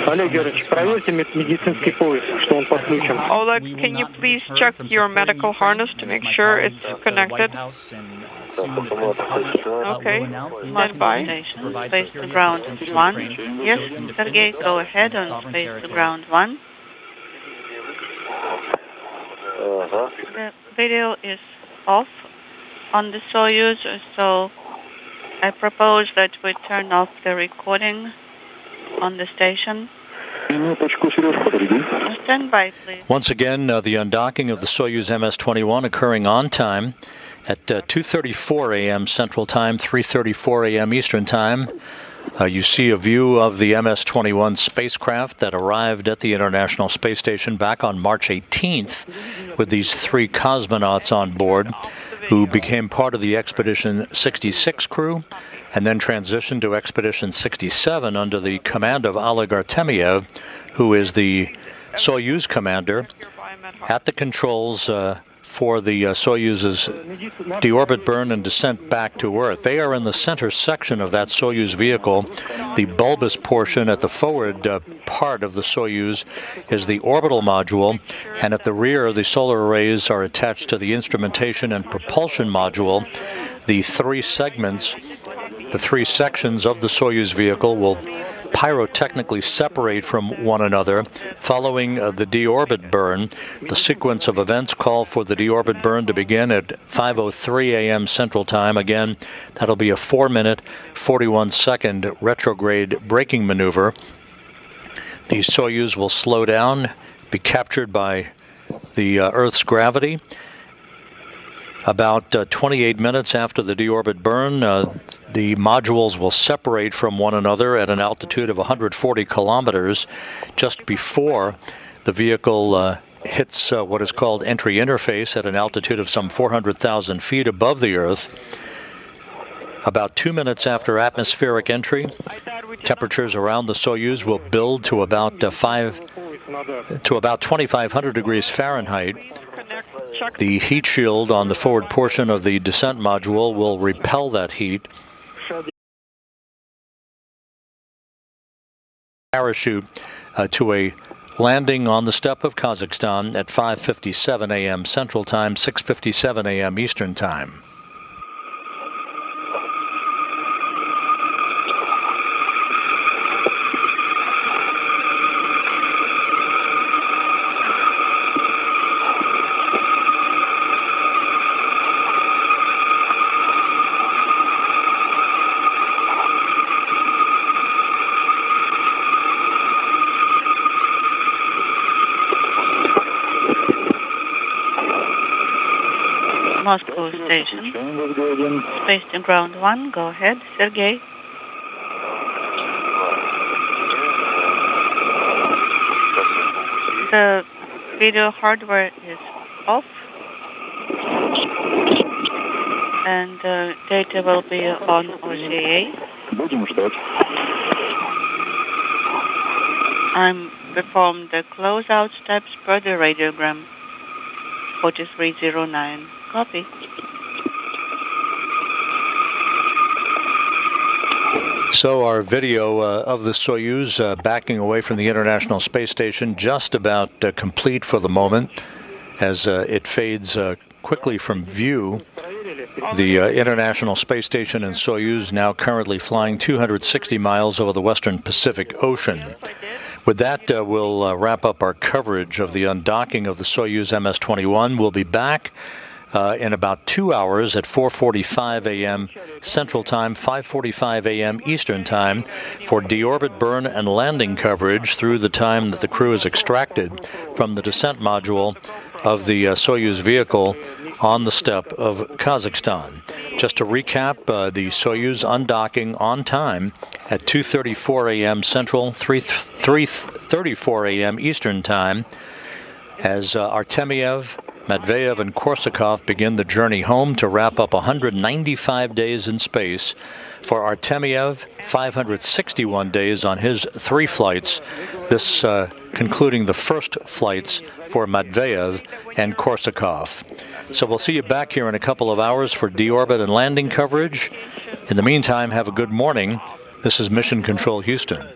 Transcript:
Олег Георгиевич, проверьте медицинский пояс, что он подключен. Oleg, can you please check your medical harness to make sure it's connected? Okay, stand by. Space to ground 1. Yes, Sergey, go ahead on space to ground 1. The video is off on the Soyuz, so I propose that we turn off the recording on the station. Stand by, please. Once again, the undocking of the Soyuz MS-21 occurring on time at 2:34 a.m. Central Time, 3:34 a.m. Eastern Time. You see a view of the MS-21 spacecraft that arrived at the International Space Station back on March 18th with these 3 cosmonauts on board who became part of the Expedition 66 crew and then transitioned to Expedition 67 under the command of Oleg Artemyev, who is the Soyuz commander, at the controls for the Soyuz's deorbit burn and descent back to Earth. They are in the center section of that Soyuz vehicle. The bulbous portion at the forward part of the Soyuz is the orbital module, and at the rear the solar arrays are attached to the instrumentation and propulsion module. The 3 segments, the 3 sections of the Soyuz vehicle will pyrotechnically separate from one another following the deorbit burn. The sequence of events call for the deorbit burn to begin at 5:03 a.m. Central Time. Again, that'll be a 4-minute, 41-second retrograde braking maneuver. The Soyuz will slow down, be captured by the Earth's gravity. About 28 minutes after the deorbit burn, the modules will separate from one another at an altitude of 140 kilometers just before the vehicle hits what is called entry interface at an altitude of some 400,000 feet above the Earth. About 2 minutes after atmospheric entry, temperatures around the Soyuz will build to about 2,500 degrees Fahrenheit. The heat shield on the forward portion of the descent module will repel that heat. Parachute to a landing on the steppe of Kazakhstan at 5:57 a.m. Central Time, 6:57 a.m. Eastern Time. Moscow Station. Space to ground 1. Go ahead, Sergey. The video hardware is off, and data will be on OCA. I'm performed the closeout steps per the radiogram 4309. Copy. So our video of the Soyuz backing away from the International Space Station just about complete for the moment as it fades quickly from view. The International Space Station and Soyuz now currently flying 260 miles over the western Pacific Ocean. With that, we'll wrap up our coverage of the undocking of the Soyuz MS-21. We'll be back in about 2 hours at 4:45 a.m. Central Time, 5:45 a.m. Eastern Time for deorbit burn and landing coverage through the time that the crew is extracted from the descent module of the Soyuz vehicle on the steppe of Kazakhstan. Just to recap, the Soyuz undocking on time at 2:34 a.m. Central, 3:34 a.m. Eastern Time, as Artemyev, Matveyev, and Korsakov begin the journey home to wrap up 195 days in space. For Artemyev, 561 days on his 3 flights, this concluding the first flights for Matveyev and Korsakov. So we'll see you back here in a couple of hours for deorbit and landing coverage. In the meantime, have a good morning This is Mission Control Houston.